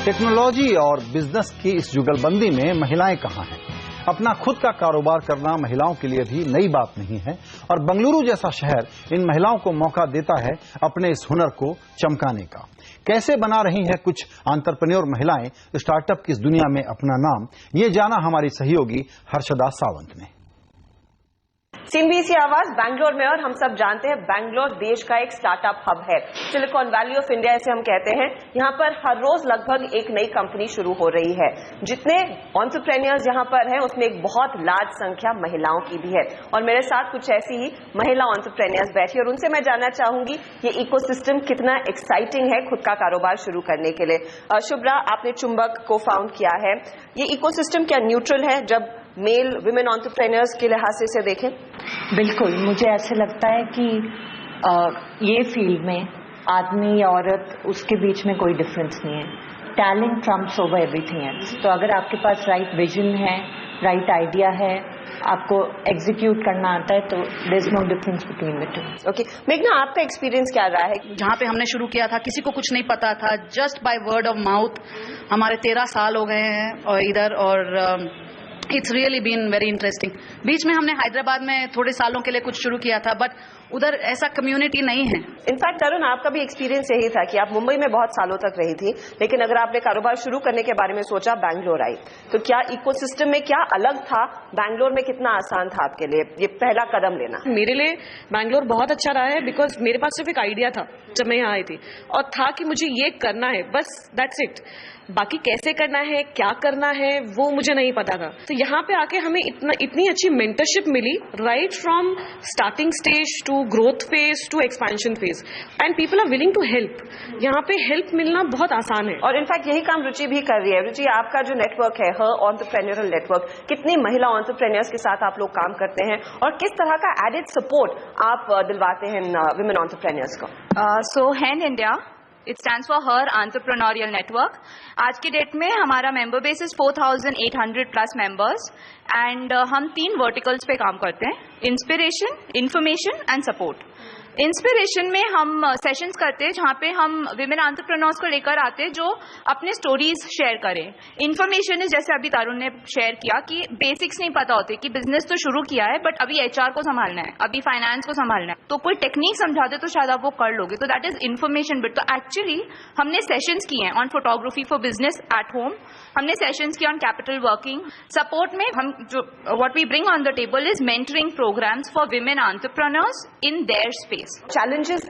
Technology और business की इस जुगलबंदी में महिलाएं कहां हैं? अपना खुद का कारोबार करना महिलाओं के लिए भी नई बात नहीं है और बेंगलुरु जैसा शहर इन महिलाओं को मौका देता है अपने इस हुनर को चमकाने का। कैसे बना रही हैं कुछ एंटरप्रेन्योर महिलाएं स्टार्टअप की इस दुनिया में अपना नाम, ये जाना हमारी सहयोगी हर्षदा सावंत ने। CNBC आवाज बैंगलोर में, और हम सब जानते हैं बैंगलोर देश का एक स्टार्टअप हब है। सिलिकॉन वैली ऑफ इंडिया इसे हम कहते हैं। यहाँ पर हर रोज लगभग एक नई कंपनी शुरू हो रही है। जितने एंटरप्रेन्योर्स यहाँ पर हैं उसमें एक बहुत लार्ज संख्या महिलाओं की भी है, और मेरे साथ कुछ ऐसी ही महिला एंटरप्रेन्योर्स बैठी और उनसे मैं जानना चाहूंगी ये इकोसिस्टम कितना एक्साइटिंग है खुद का कारोबार शुरू करने के लिए। शुभ्रा, आपने चुंबक को फाउंड किया है, ये इकोसिस्टम क्या न्यूट्रल है जब मेल विमेन एंटरप्रेन्योर्स के लिहाज से इसे देखें? बिल्कुल, मुझे ऐसे लगता है कि ये फील्ड में आदमी या औरत उसके बीच में कोई डिफरेंस नहीं है। Talent trumps over everything else. तो अगर आपके पास राइट विजन है, राइट आइडिया है, आपको एग्जीक्यूट करना आता है, तो there is no difference between the two. Okay, मेघना, आपका एक्सपीरियंस क्या रहा है? जहाँ पे हमने शुरू किया था किसी को कुछ नहीं पता था, just by word of mouth. हमारे 13 साल हो गए हैं और इधर, और it's really been very interesting. बीच में हमने हैदराबाद में थोड़े सालों के लिए कुछ शुरू किया था, बट उधर ऐसा कम्युनिटी नहीं है। इनफैक्ट तरुण, आपका भी एक्सपीरियंस यही था कि आप मुंबई में बहुत सालों तक रही थी, लेकिन अगर आपने कारोबार शुरू करने के बारे में सोचा, बैंगलोर आई, तो क्या इकोसिस्टम में क्या अलग था? बैंगलोर में कितना आसान था आपके लिए ये पहला कदम लेना? मेरे लिए बैंगलोर बहुत अच्छा रहा है, बिकॉज मेरे पास सिर्फ एक आइडिया था जब मैं यहाँ आई थी, और था कि मुझे ये करना है, बस दैट्स इट। बाकी कैसे करना है, क्या करना है, वो मुझे नहीं पता था। तो यहाँ पे आके हमें इतनी अच्छी मेंटरशिप मिली, right from starting stage to growth phase to expansion phase, and people are willing to help. यहाँ पे हेल्प मिलना बहुत आसान है, और इनफैक्ट यही काम रुचि भी कर रही है। रुचि, आपका जो नेटवर्क है, हर एंटरप्रेन्योरल नेटवर्क, कितनी महिला एंटरप्रेन्योर्स के साथ आप लोग काम करते हैं और किस तरह का एडेड सपोर्ट आप दिलवाते हैं विमेन एंटरप्रेन्योर्स को? सो hand India, it stands for her entrepreneurial network. आज की डेट में हमारा member base is 4800 plus members, and हम 3 वर्टिकल्स पे काम करते हैं: inspiration, information and support. Inspiration में हम सेशंस करते हैं जहाँ पे हम विमेन एंटरप्रेन्योर्स को लेकर आते हैं जो अपने स्टोरीज शेयर करें। इंफॉर्मेशन इज, जैसे अभी तरुण ने शेयर किया, कि बेसिक्स नहीं पता होते कि बिजनेस तो शुरू किया है बट अभी HR को संभालना है, अभी फाइनेंस को संभालना है, तो कोई टेक्निक समझाते तो शायद आप वो कर लोगे। तो दैट इज इन्फॉर्मेशन बिट। तो एक्चुअली हमने सेशंस किए हैं on photography for business at home, हमने सेशंस किए ऑन कैपिटल वर्किंग। सपोर्ट में हम जो what we bring on the table is mentoring programs for women entrepreneurs in their space. Challenges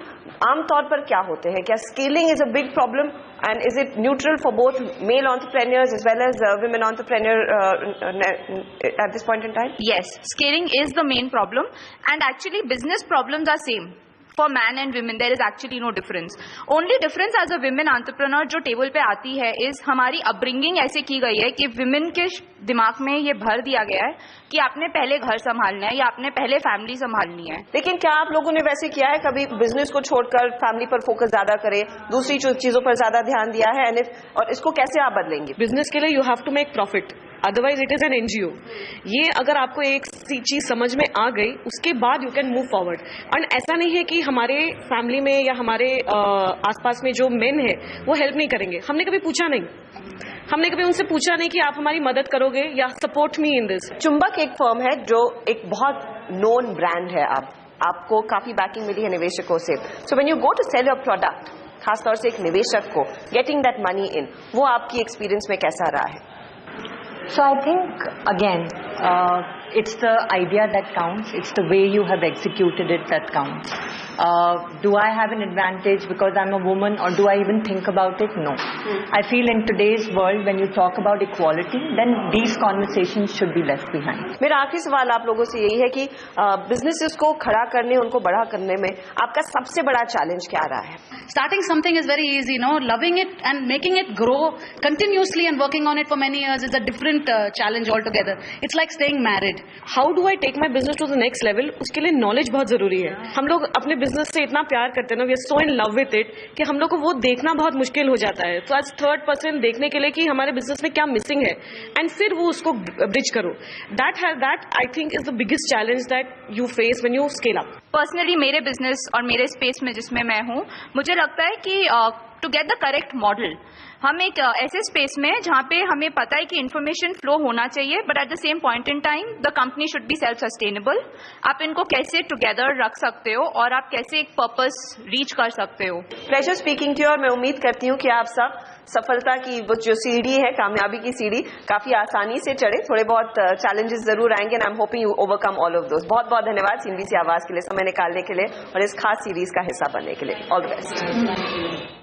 आमतौर पर क्या होते हैं? क्या scaling is a big problem, and is it neutral for both male entrepreneurs as well as women entrepreneur at this point in time? Yes, scaling is the main problem, and actually business problems are same. For man and women there is actually no difference. Only difference as a women entrepreneur जो table पे आती है is हमारी upbringing ऐसे की गई है कि women के दिमाग में ये भर दिया गया है कि आपने पहले घर संभालना है या आपने पहले फैमिली संभालनी है। लेकिन क्या आप लोगों ने वैसे किया है कभी? बिजनेस को छोड़कर फैमिली पर फोकस ज्यादा करे, दूसरी चीजों पर ज्यादा ध्यान दिया है? और इसको कैसे आप बदलेंगे? बिजनेस के लिए you have to make profit, otherwise it is an NGO। ये अगर आपको एक चीज समझ में आ गई, उसके बाद you can move forward. And ऐसा नहीं है कि हमारे फैमिली में या हमारे आसपास में जो मेन है वो हेल्प नहीं करेंगे। हमने कभी पूछा नहीं, हमने कभी उनसे पूछा नहीं कि आप हमारी मदद करोगे या सपोर्ट मी इन दिस। चुंबक एक फर्म है जो एक बहुत नोन ब्रांड है। आपको काफी बैकिंग मिली है निवेशकों से। So when you go to sell your product, खासतौर से एक निवेशक को गेटिंग दैट मनी इन, वो आपकी एक्सपीरियंस में कैसा रहा है? So I think again, it's the idea that counts. It's the way you have executed it that counts. Do I have an advantage because I'm a woman, or do I even think about it? No. I feel in today's world, when you talk about equality, then these conversations should be left behind. मेरा आखिरी सवाल आप लोगों से यही है कि businesses को खड़ा करने, उनको बड़ा करने में आपका सबसे बड़ा चैलेंज क्या रहा है? Starting something is very easy, loving it and making it grow continuously and working on it for many years is a different challenge altogether. It's like staying married. How do I take my business to the next level? उसके लिए knowledge बहुत जरूरी है। हम लोग अपने business से इतना प्यार करते हैं ना, we are so in love with it, कि हम लोग को वो देखना बहुत मुश्किल हो जाता है। तो आज थर्ड पर्सन देखने के लिए कि हमारे बिजनेस में क्या मिसिंग है, एंड फिर वो उसको ब्रिज करो, that I think is the biggest challenge that you face when you scale up. Personally मेरे बिजनेस और मेरे स्पेस में जिसमें मैं हूँ, मुझे लगता है कि to get the correct model. हम एक ऐसे स्पेस में जहाँ पे हमें पता है कि इन्फॉर्मेशन फ्लो होना चाहिए, but at the same point in time the company should be self sustainable. आप इनको कैसे टुगेदर रख सकते हो और आप कैसे एक पर्पस रीच कर सकते हो। प्लेजर स्पीकिंग टू यू, और मैं उम्मीद करती हूँ कि आप सब सफलता की वो जो सीढ़ी है, कामयाबी की सीढ़ी, काफी आसानी से चढ़े। थोड़े बहुत चैलेंजेस जरूर आएंगे and I am hoping you overcome all of those. बहुत बहुत धन्यवाद CNBC आवाज के लिए समय निकालने के लिए और इस खास सीरीज का हिस्सा बनने के लिए। All the best.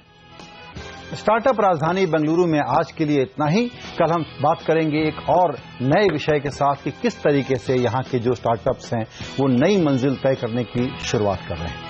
स्टार्टअप राजधानी बेंगलुरु में आज के लिए इतना ही। कल हम बात करेंगे एक और नए विषय के साथ कि किस तरीके से यहाँ के जो स्टार्टअप्स हैं वो नई मंजिल तय करने की शुरुआत कर रहे हैं।